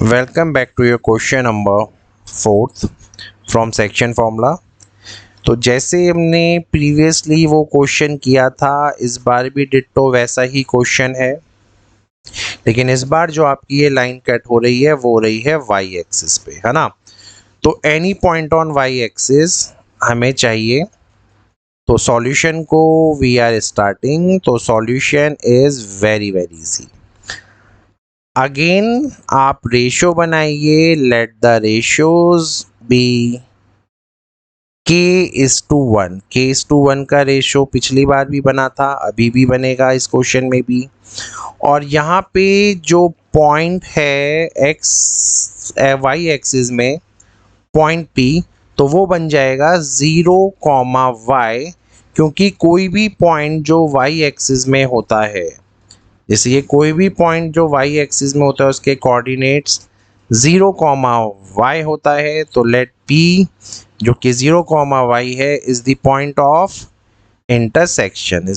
Welcome back to your question number 4 from section formula. तो जैसे हमने प्रीवियसली वो क्वेश्चन किया था, इस बार भी डिट्टो वैसा ही क्वेश्चन है, लेकिन इस बार जो आपकी ये लाइन कट हो रही है वो हो रही है वाई एक्सिस पे, है ना। तो any point on Y axis हमें चाहिए। तो सॉल्यूशन को वी आर स्टार्टिंग। तो solution is very easy. Again आप रेशियो बनाइए। Let the ratios be k:1। k:1 का रेशियो पिछली बार भी बना था, अभी भी बनेगा इस क्वेश्चन में भी। और यहाँ पे जो पॉइंट है एक्स वाई एक्सिस में पॉइंट P, तो वो बन जाएगा 0, क्योंकि कोई भी पॉइंट जो वाई एक्सिस में होता है, जैसे ये कोई भी पॉइंट जो वाई एक्सिस में होता है उसके कोऑर्डिनेट्स 0, होता है। तो लेट P जो कि 0, है is the point of intersection,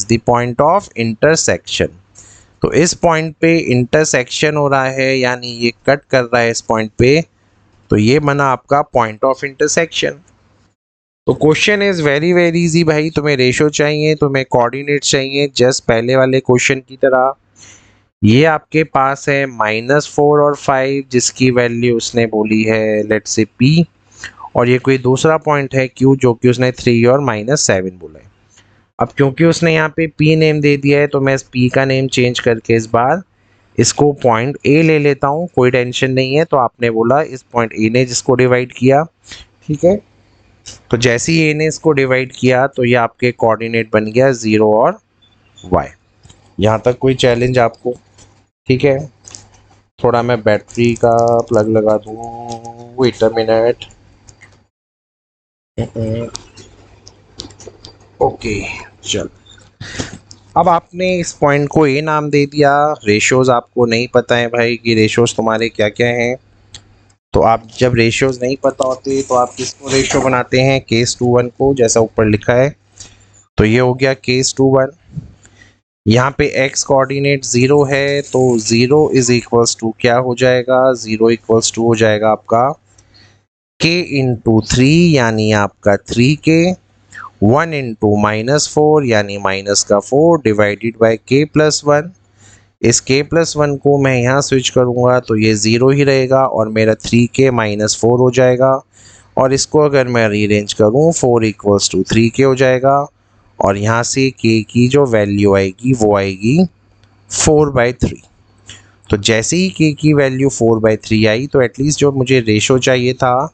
तो इस पॉइंट पे इंटरसेक्शन हो रहा है, यानी ये कट कर रहा है इस पॉइंट पे, तो ये बना आपका पॉइंट ऑफ इंटरसेक्शन। तो क्वेश्चन इज वेरी इजी भाई। तुम्हें रेशियो चाहिए, तुम्हें कोऑर्डिनेट चाहिए, जस्ट पहले वाले क्वेश्चन की तरह। ये आपके पास है -4 और 5, जिसकी वैल्यू उसने बोली है लेट्स से P, और ये कोई दूसरा पॉइंट है Q जो कि उसने 3 और -7 बोला है। अब क्योंकि उसने यहाँ पे P नेम दे दिया है, तो मैं इस P का नेम चेंज करके इस बार इसको पॉइंट A ले लेता हूँ, कोई टेंशन नहीं है। तो आपने बोला इस पॉइंट A ने जिसको डिवाइड किया, ठीक है। तो जैसे ही A ने इसको डिवाइड किया तो ये आपके कोऑर्डिनेट बन गया 0 और Y। यहाँ तक कोई चैलेंज आपको? ठीक है, थोड़ा मैं बैटरी का प्लग लगा दूँ, वेट अ मिनट। ओके, चल। अब आपने इस पॉइंट को ए नाम दे दिया। रेशियोज आपको नहीं पता है भाई कि रेशियोज तुम्हारे क्या क्या हैं। तो आप जब रेशियोज नहीं पता होते तो आप किसको रेशियो बनाते हैं? k:1 को, जैसा ऊपर लिखा है। तो ये हो गया k:1। यहाँ पे x कोऑर्डिनेट 0 है, तो 0 इज इक्वल्स टू क्या हो जाएगा? 0 इक्वल्स टू हो जाएगा आपका k×3, यानी आपका 3k। 1 इंटू -4 यानी -4 डिवाइडेड बाई k+1। इस k+1 को मैं यहाँ स्विच करूँगा तो ये 0 ही रहेगा और मेरा 3k -4 हो जाएगा। और इसको अगर मैं रीअरेंज करूँ, 4 इक्वल्स टू 3k हो जाएगा। और यहाँ से k की जो वैल्यू आएगी वो आएगी 4/3। तो जैसे ही k की वैल्यू 4/3 आई, तो एटलीस्ट जो मुझे रेशो चाहिए था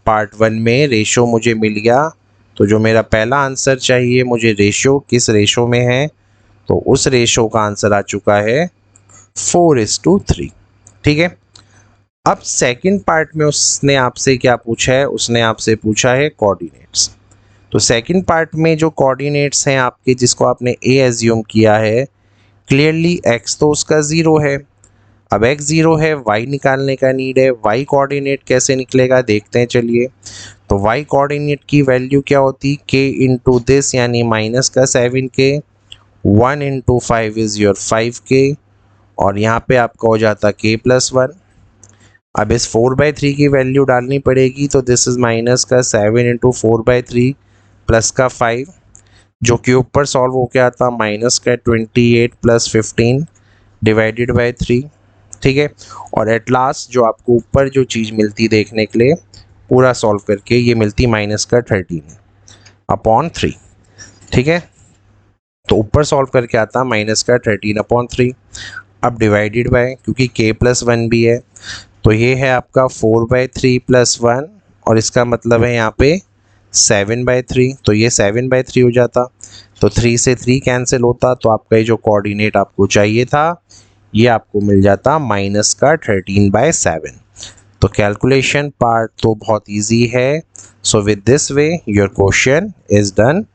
पार्ट 1 में, रेशो मुझे मिल गया। तो जो मेरा पहला आंसर चाहिए मुझे, रेशो किस रेशो में है, तो उस रेशो का आंसर आ चुका है 4:3। ठीक है। अब सेकंड पार्ट में उसने आपसे क्या पूछा है? उसने आपसे पूछा है कोऑर्डिनेट्स। तो सेकंड पार्ट में जो कोऑर्डिनेट्स हैं आपके, जिसको आपने ए एज्यूम किया है, क्लियरली एक्स तो उसका 0 है। अब x 0 है, y निकालने का नीड है। y कोऑर्डिनेट कैसे निकलेगा देखते हैं, चलिए। तो y कोऑर्डिनेट की वैल्यू क्या होती? k इंटू दिस, यानी -7k। 1 into 5 is your 5k, और यहाँ पे आपका हो जाता k+1। अब इस 4/3 की वैल्यू डालनी पड़ेगी, तो दिस इज -7 इंटू 4/3 प्लस का 5, जो कि ऊपर सॉल्व हो गया था -28 + 15 डिवाइडेड बाई 3। ठीक है। और एट लास्ट जो आपको ऊपर जो चीज़ मिलती देखने के लिए, पूरा सॉल्व करके ये मिलती -13/3। ठीक है। तो ऊपर सॉल्व करके आता -13/3। अब डिवाइडेड बाय, क्योंकि k+1 भी है, तो ये है आपका 4/3 + 1, और इसका मतलब है यहाँ पे 7/3। तो ये 7/3 हो जाता। तो 3 से 3 कैंसिल होता, तो आपका ये जो कोऑर्डिनेट आपको चाहिए था ये आपको मिल जाता -13/7। तो कैलकुलेशन पार्ट तो बहुत इजी है। So with this way your question is done.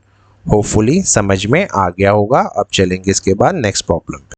Hopefully समझ में आ गया होगा। अब चलेंगे इसके बाद नेक्स्ट प्रॉब्लम पे।